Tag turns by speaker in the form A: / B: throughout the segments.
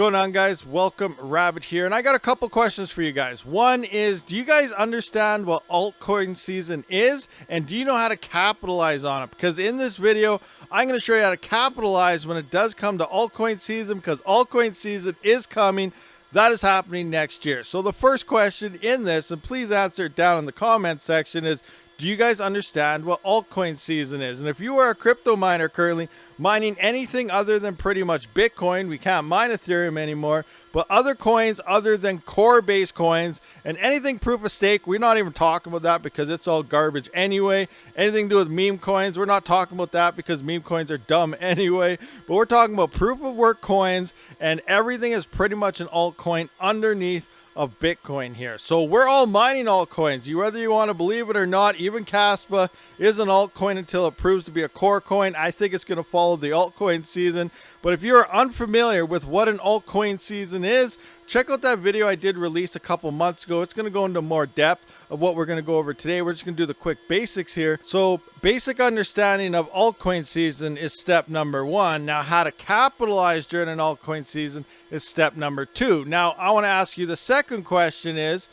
A: Going on, guys? Welcome, Rabid here, and I got a couple questions for you guys. One is, do you guys understand what altcoin season is, and do you know how to capitalize on it? Because in this video, I'm going to show you how to capitalize when it does come to altcoin season, because altcoin season is coming. That is happening next year. So the first question in this, and please answer it down in the comments section, is do you guys understand what altcoin season is? And if you are a crypto miner currently mining anything other than pretty much Bitcoin, we can't mine Ethereum anymore, but other coins other than core-based coins and anything proof of stake, we're not even talking about that because it's all garbage anyway. Anything to do with meme coins, we're not talking about that because meme coins are dumb anyway. But we're talking about proof of work coins, and everything is pretty much an altcoin underneath of Bitcoin here. So we're all mining altcoins. Whether you want to believe it or not, even Kaspa is an altcoin until it proves to be a core coin. I think it's going to follow the altcoin season. But if you're unfamiliar with what an altcoin season is, check out that video I did release a couple months ago. It's going to go into more depth of what we're going to go over today. We're just going to do the quick basics here. So basic understanding of altcoin season is step number one. Now, how to capitalize during an altcoin season is step number two. Now, I want to ask you the second question is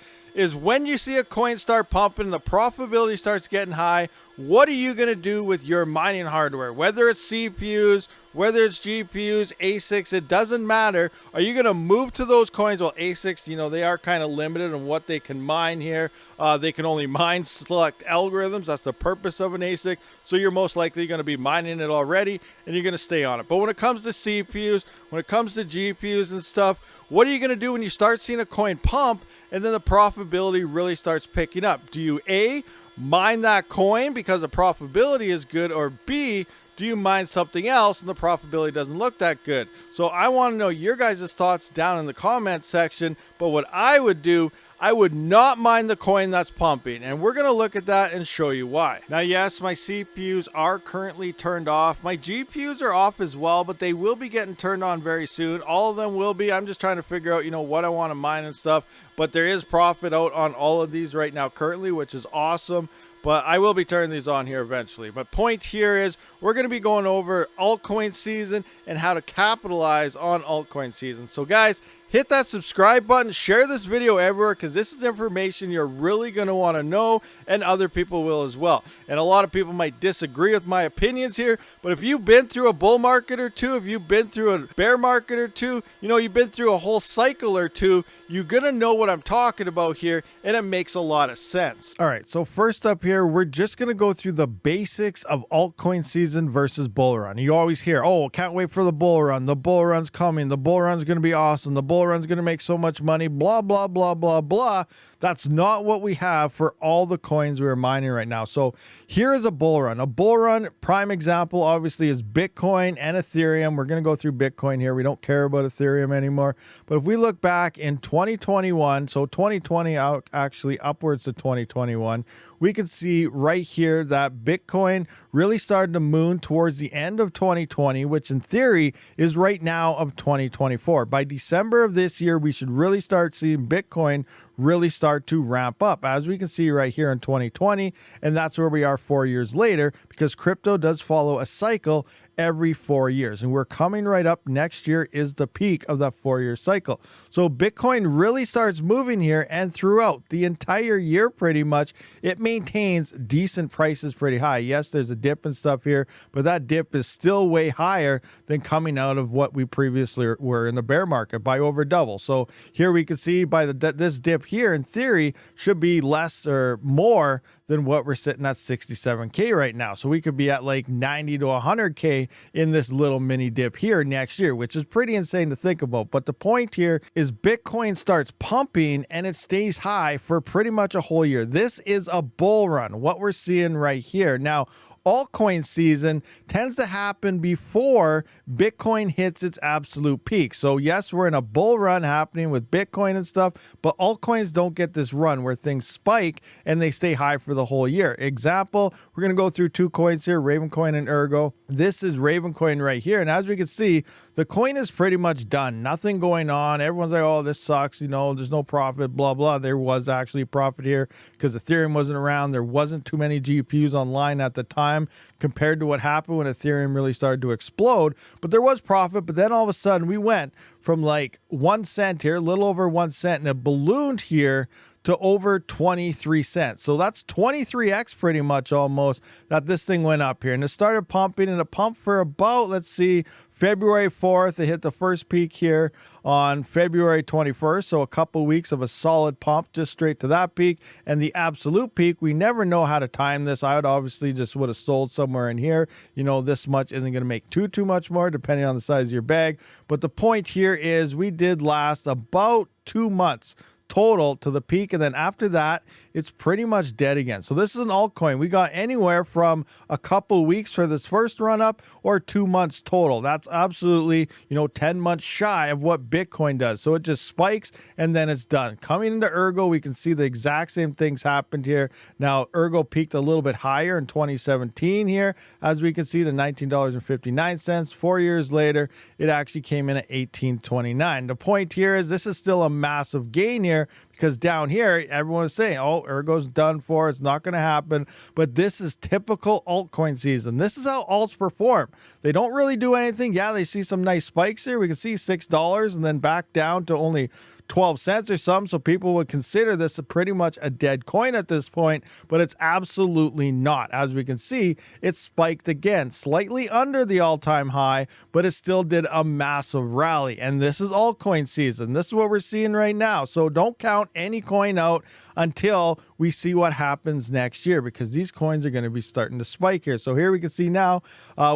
A: when you see a coin start pumping, the profitability starts getting high, what are you going to do with your mining hardware? Whether it's CPUs, whether it's GPUs, ASICs, it doesn't matter. Are you going to move to those coins? Well, ASICs, you know, they are kind of limited on what they can mine here. They can only mine select algorithms. That's the purpose of an ASIC. So you're most likely going to be mining it already, and you're going to stay on it. But when it comes to CPUs, when it comes to GPUs and stuff, what are you going to do when you start seeing a coin pump and then the profitability really starts picking up? Do you A, mine that coin because the profitability is good, or B, do you mine something else and the profitability doesn't look that good? So I want to know your guys' thoughts down in the comments section. But what I would do, I would not mine the coin that's pumping, and we're going to look at that and show you why. Now, yes, my CPUs are currently turned off. My GPUs are off as well, but they will be getting turned on very soon. All of them will be. I'm just trying to figure out, you know, what I want to mine and stuff. But there is profit out on all of these right now currently, which is awesome. But I will be turning these on here eventually. But point here is we're going to be going over altcoin season and how to capitalize on altcoin season. So guys, hit that subscribe button, share this video everywhere, because this is information you're really going to want to know, and other people will as well. And a lot of people might disagree with my opinions here, but if you've been through a bull market or two, if you've been through a bear market or two, you know, you've been through a whole cycle or two, you're going to know what I'm talking about here, and it makes a lot of sense. All right, so first up here, we're just going to go through the basics of altcoin season versus bull run. You always hear, oh, can't wait for the bull run. The bull run's coming. The bull run's going to be awesome. The bull run's going to make so much money, blah, blah, blah, blah, blah. That's not what we have for all the coins we're mining right now. So here is a bull run. A bull run, prime example, obviously, is Bitcoin and Ethereum. We're going to go through Bitcoin here. We don't care about Ethereum anymore. But if we look back in 2021, so 2020 actually upwards to 2021, we can see right here that Bitcoin really started to moon towards the end of 2020, which in theory is right now of 2024. By December of this year, we should really start seeing Bitcoin really start to ramp up, as we can see right here in 2020. And that's where we are 4 years later, because crypto does follow a cycle every 4 years. And we're coming right up. Next year is the peak of that 4-year cycle. So Bitcoin really starts moving here, and throughout the entire year, pretty much, it maintains decent prices pretty high. Yes, there's a dip and stuff here, but that dip is still way higher than coming out of what we previously were in the bear market by over double. So here we can see by this dip here, in theory, should be less or more than what we're sitting at 67K right now. So we could be at like 90 to 100K in this little mini dip here next year, which is pretty insane to think about. But the point here is Bitcoin starts pumping and it stays high for pretty much a whole year. This is a bull run, what we're seeing right here. Now, altcoin season tends to happen before Bitcoin hits its absolute peak. So yes, we're in a bull run happening with Bitcoin and stuff, but altcoins don't get this run where things spike and they stay high for the whole year. Example, we're going to go through two coins here, Ravencoin and Ergo. This is Ravencoin right here. And as we can see, the coin is pretty much done. Nothing going on. Everyone's like, oh, this sucks. You know, there's no profit, blah, blah. There was actually profit here because Ethereum wasn't around. There wasn't too many GPUs online at the time compared to what happened when Ethereum really started to explode. But there was profit. But then all of a sudden we went from like 1 cent here, a little over 1 cent, and it ballooned here to over 23 cents. So that's 23x pretty much almost that this thing went up here. And it started pumping, and it pumped for about, let's see, February 4th. It hit the first peak here on February 21st. So a couple weeks of a solid pump just straight to that peak. And the absolute peak, we never know how to time this. I would obviously just would have sold somewhere in here. You know, this much isn't going to make too much more depending on the size of your bag. But the point here is we did last about 2 months total to the peak, and then after that it's pretty much dead again. So this is an altcoin. We got anywhere from a couple weeks for this first run up or 2 months total. That's absolutely, 10 months shy of what Bitcoin does. So it just spikes and then it's done. Coming into Ergo, we can see the exact same things happened here. Now Ergo peaked a little bit higher in 2017 here, as we can see, to $19.59. 4 years later, it actually came in at $18.29. The point here is this is still a massive gain here, because down here everyone is saying, oh, Ergo's done for, it's not going to happen. But this is typical altcoin season. This is how alts perform. They don't really do anything. Yeah, they see some nice spikes here. We can see $6 and then back down to only 12 cents or something. So people would consider this pretty much a dead coin at this point, but it's absolutely not. As we can see, it spiked again, slightly under the all-time high, but it still did a massive rally. And this is altcoin season. This is what we're seeing right now. So don't count any coin out until we see what happens next year, because these coins are going to be starting to spike here. So here we can see now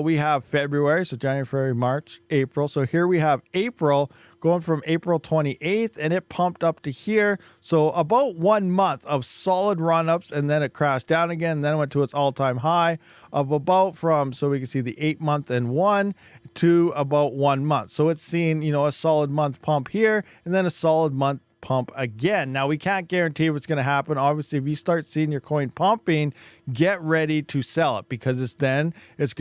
A: we have February, so January, February, March, April. So here we have April going from April 28th, and it pumped up to here. So about 1 month of solid run-ups, and then it crashed down again. Then it went to its all-time high of about from, so we can see the 8 month and 1 to about 1 month. So it's seen, a solid month pump here, and then a solid month pump again. Now we can't guarantee what's going to happen. Obviously, if you start seeing your coin pumping, get ready to sell it, because it's going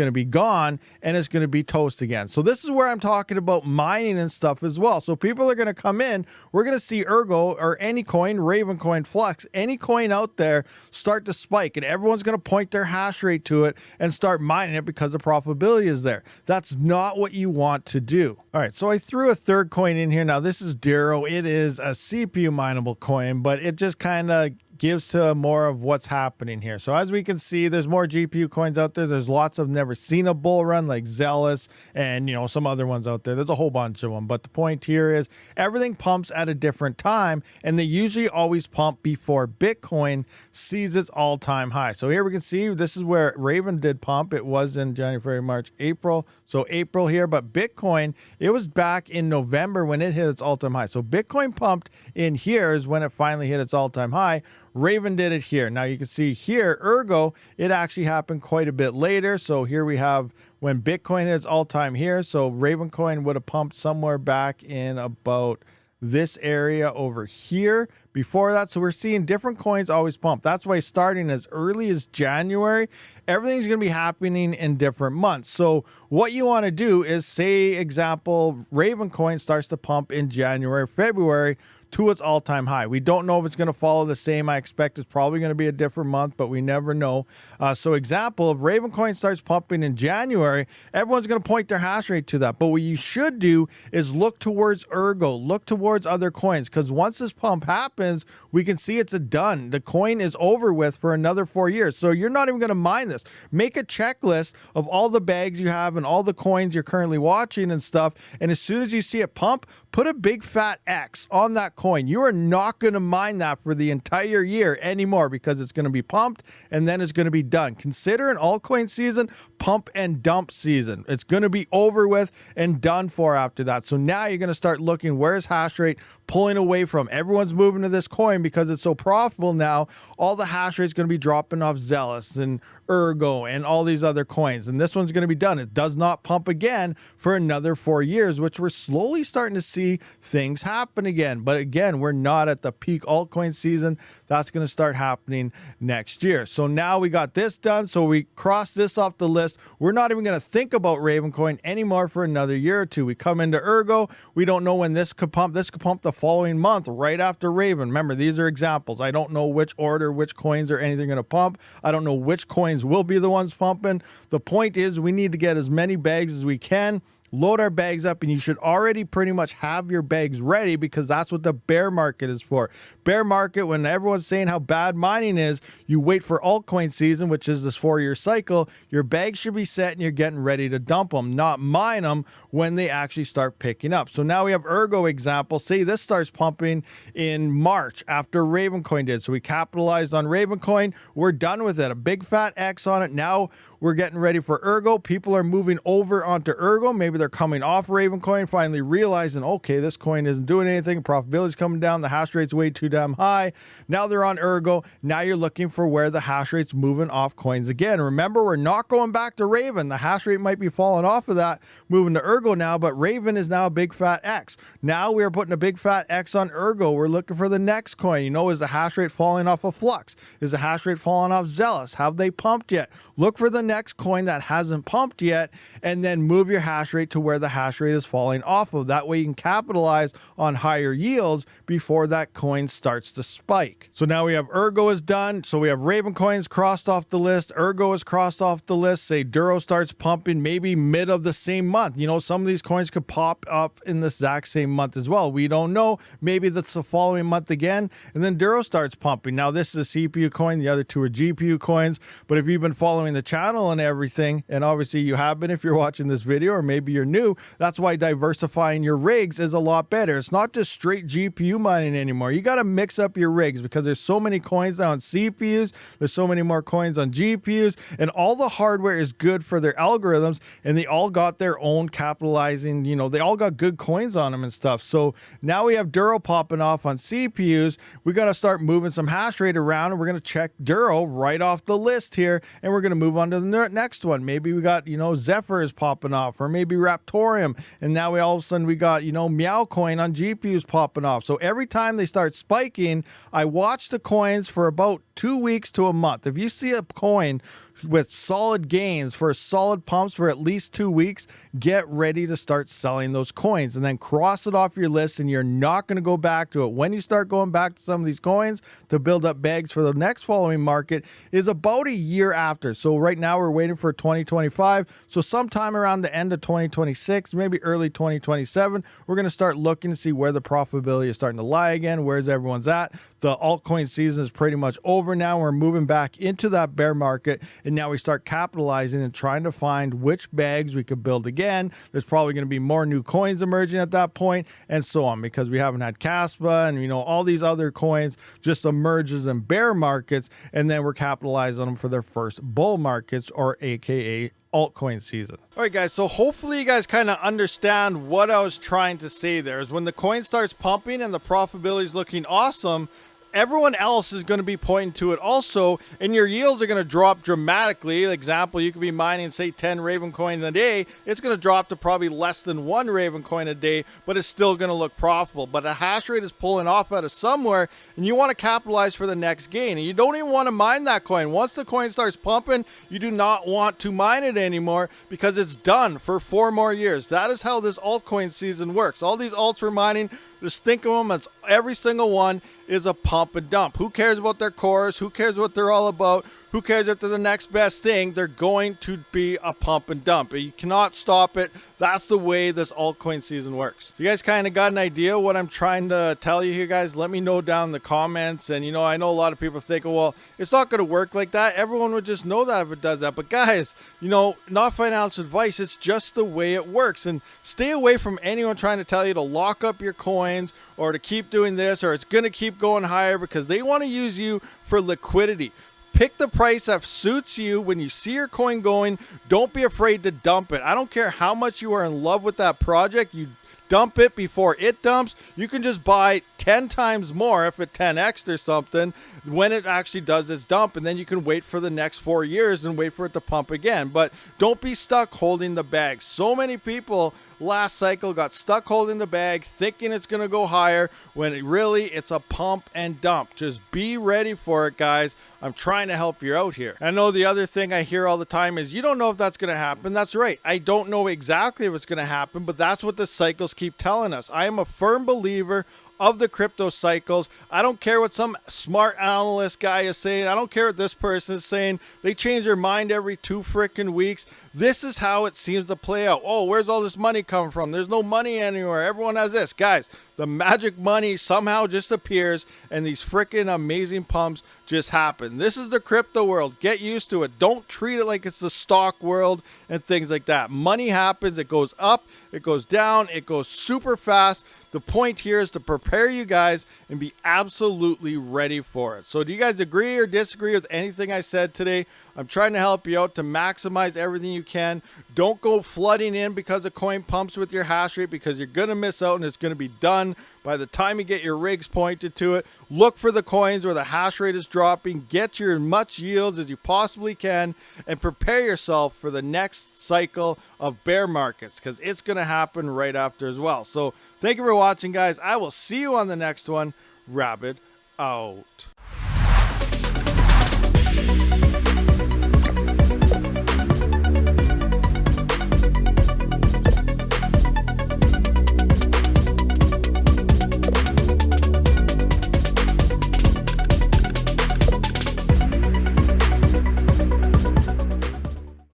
A: to be gone and it's going to be toast again. So this is where I'm talking about mining and stuff as well. So people are going to come in. We're going to see Ergo or any coin, Raven coin, Flux, any coin out there start to spike, and everyone's going to point their hash rate to it and start mining it because the profitability is there. That's not what you want to do. All right, so I threw a third coin in here. Now this is Duro. It is a CPU mineable coin, but it just kind of gives to more of what's happening here. So as we can see, there's more GPU coins out there. There's lots of never seen a bull run like Zealous and some other ones out there. There's a whole bunch of them. But the point here is everything pumps at a different time, and they usually always pump before Bitcoin sees its all-time high. So here we can see this is where Raven did pump. It was in January, February, March, April. So April here, but Bitcoin, it was back in November when it hit its all-time high. So Bitcoin pumped in here is when it finally hit its all-time high. Raven did it here. Now you can see here, Ergo, it actually happened quite a bit later. So here we have when Bitcoin hit its all-time here. So Raven coin would have pumped somewhere back in about this area over here before that. So we're seeing different coins always pump. That's why starting as early as January, everything's going to be happening in different months. So what you want to do is, say example, Raven coin starts to pump in January, February to its all-time high. We don't know if it's going to follow the same. I expect it's probably going to be a different month, but we never know. So example, if Raven coin starts pumping in January, everyone's going to point their hash rate to that. But what you should do is look towards Ergo, look towards other coins, because once this pump happens, we can see it's a done. The coin is over with for another 4 years. So you're not even going to mine this. Make a checklist of all the bags you have and all the coins you're currently watching and stuff. And as soon as you see it pump, put a big fat X on that coin. You are not going to mine that for the entire year anymore, because it's going to be pumped and then it's going to be done. Consider an altcoin season pump and dump season. It's going to be over with and done for after that. So now you're going to start looking, where's hash rate pulling away from? Everyone's moving to this coin because it's so profitable now. All the hash rate is going to be dropping off Zealous and Ergo and all these other coins, and this one's going to be done. It does not pump again for another 4 years, which we're slowly starting to see things happen again. But again, we're not at the peak altcoin season. That's going to start happening next year. So now we got this done. So we cross this off the list. We're not even going to think about Raven coin anymore for another year or two. We come into Ergo. We don't know when this could pump. This could pump the following month right after Raven. Remember, these are examples. I don't know which order, which coins or anything going to pump. I don't know which coins will be the ones pumping. The point is, we need to get as many bags as we can load our bags up, and you should already pretty much have your bags ready, because that's what the bear market is for. Bear market, when everyone's saying how bad mining is, you wait for altcoin season, which is this 4-year cycle. Your bags should be set and you're getting ready to dump them, not mine them when they actually start picking up. So now we have Ergo example. Say this starts pumping in March after Ravencoin did. So we capitalized on Ravencoin. We're done with it. A big fat X on it. Now we're getting ready for Ergo. People are moving over onto Ergo. Maybe they're coming off Ravencoin, finally realizing, okay, this coin isn't doing anything. Profitability's coming down. The hash rate's way too damn high. Now they're on Ergo. Now you're looking for where the hash rate's moving off coins again. Remember, we're not going back to Raven. The hash rate might be falling off of that, moving to Ergo now, but Raven is now a big fat X. Now we are putting a big fat X on Ergo. We're looking for the next coin. You know, is the hash rate falling off of Flux? Is the hash rate falling off Zealous? Have they pumped yet? Look for the next coin that hasn't pumped yet, and then move your hash rate to where the hash rate is falling off of. That way you can capitalize on higher yields before that coin starts to spike. So now we have Ergo is done. So we have Raven coins crossed off the list. Ergo is crossed off the list. Say Duro starts pumping maybe mid of the same month. You know, some of these coins could pop up in the exact same month as well. We don't know. Maybe that's the following month again, and then Duro starts pumping. Now this is a CPU coin. The other two are GPU coins. But if you've been following the channel and everything, and obviously you have been if you're watching this video, or maybe you're new, that's why diversifying your rigs is a lot better. It's not just straight GPU mining anymore. You got to mix up your rigs, because there's so many coins now on CPUs, there's so many more coins on GPUs, and all the hardware is good for their algorithms, and they all got their own capitalizing, you know, they all got good coins on them and stuff. So now we have Duro popping off on CPUs. We got to start moving some hash rate around, and we're going to check Duro right off the list here, and we're going to move on to the next one. Maybe we got, you know, Zephyr is popping off, or maybe Raptorium, and now we all of a sudden we got, you know, Meow coin on GPUs popping off. So every time they start spiking, I watch the coins for about 2 weeks to a month. If you see a coin with solid gains for solid pumps for at least 2 weeks, get ready to start selling those coins, and then cross it off your list, and you're not going to go back to it. When you start going back to some of these coins to build up bags for the next following market is about a year after. So right now we're waiting for 2025. So sometime around the end of 2026, maybe early 2027, we're going to start looking to see where the profitability is starting to lie again. Where's everyone's at? The altcoin season is pretty much over now. We're moving back into that bear market, and now we start capitalizing and trying to find which bags we could build again. There's probably going to be more new coins emerging at that point, and so on, because we haven't had Kaspa and, you know, all these other coins just emerges in bear markets, and then we're capitalizing on them for their first bull markets, or AKA altcoin season. All right, guys, so hopefully you guys kind of understand what I was trying to say there. Is when the coin starts pumping and the profitability is looking awesome, everyone else is going to be pointing to it also, and your yields are going to drop dramatically. Example, you could be mining, say, 10 Raven coins a day. It's going to drop to probably less than 1 Raven coin a day, but it's still going to look profitable. But a hash rate is pulling off out of somewhere, and you want to capitalize for the next gain. And you don't even want to mine that coin. Once the coin starts pumping, you do not want to mine it anymore, because it's done for 4 more years. That is how this altcoin season works. All these alts we're mining, just think of them as every single one is a pump and dump. Who cares about their cores? Who cares what they're all about? Who cares if they're the next best thing? They're going to be a pump and dump. You cannot stop it. That's the way this altcoin season works. So you guys kind of got an idea what I'm trying to tell you here, guys? Let me know down in the comments. And, you know, I know a lot of people think, well, it's not going to work like that. Everyone would just know that if it does that. But guys, you know, not financial advice. It's just the way it works. And stay away from anyone trying to tell you to lock up your coins, or to keep doing this, or it's going to keep going higher, because they want to use you for liquidity. Pick the price that suits you. When you see your coin going, don't be afraid to dump it. I don't care how much you are in love with that project. You dump it before it dumps. You can just buy 10 times more if it 10x or something when it actually does its dump, and then you can wait for the next 4 years and wait for it to pump again. But don't be stuck holding the bag. So many people last cycle got stuck holding the bag thinking it's going to go higher, when it's a pump and dump. Just be ready for it, guys. I'm trying to help you out here. I know the other thing I hear all the time is, you don't know if that's going to happen. That's right. I don't know exactly if it's going to happen, but that's what the cycles keep telling us. I am a firm believer of the crypto cycles. I don't care what some smart analyst guy is saying. I don't care what this person is saying. They change their mind every 2 freaking weeks. This is how it seems to play out. Oh, where's all this money coming from? There's no money anywhere. Everyone has this. Guys, the magic money somehow just appears and these freaking amazing pumps just happen. This is the crypto world. Get used to it. Don't treat it like it's the stock world and things like that. Money happens. It goes up. It goes down. It goes super fast. The point here is to prepare you guys and be absolutely ready for it. So do you guys agree or disagree with anything I said today? I'm trying to help you out to maximize everything you can. Don't go flooding in because a coin pumps with your hash rate, because you're going to miss out and it's going to be done by the time you get your rigs pointed to it. Look for the coins where the hash rate is dropping. Get your much yields as you possibly can and prepare yourself for the next cycle of bear markets, because it's going to happen right after as well. So thank you for watching, guys. I will see you on the next one. Rabid out.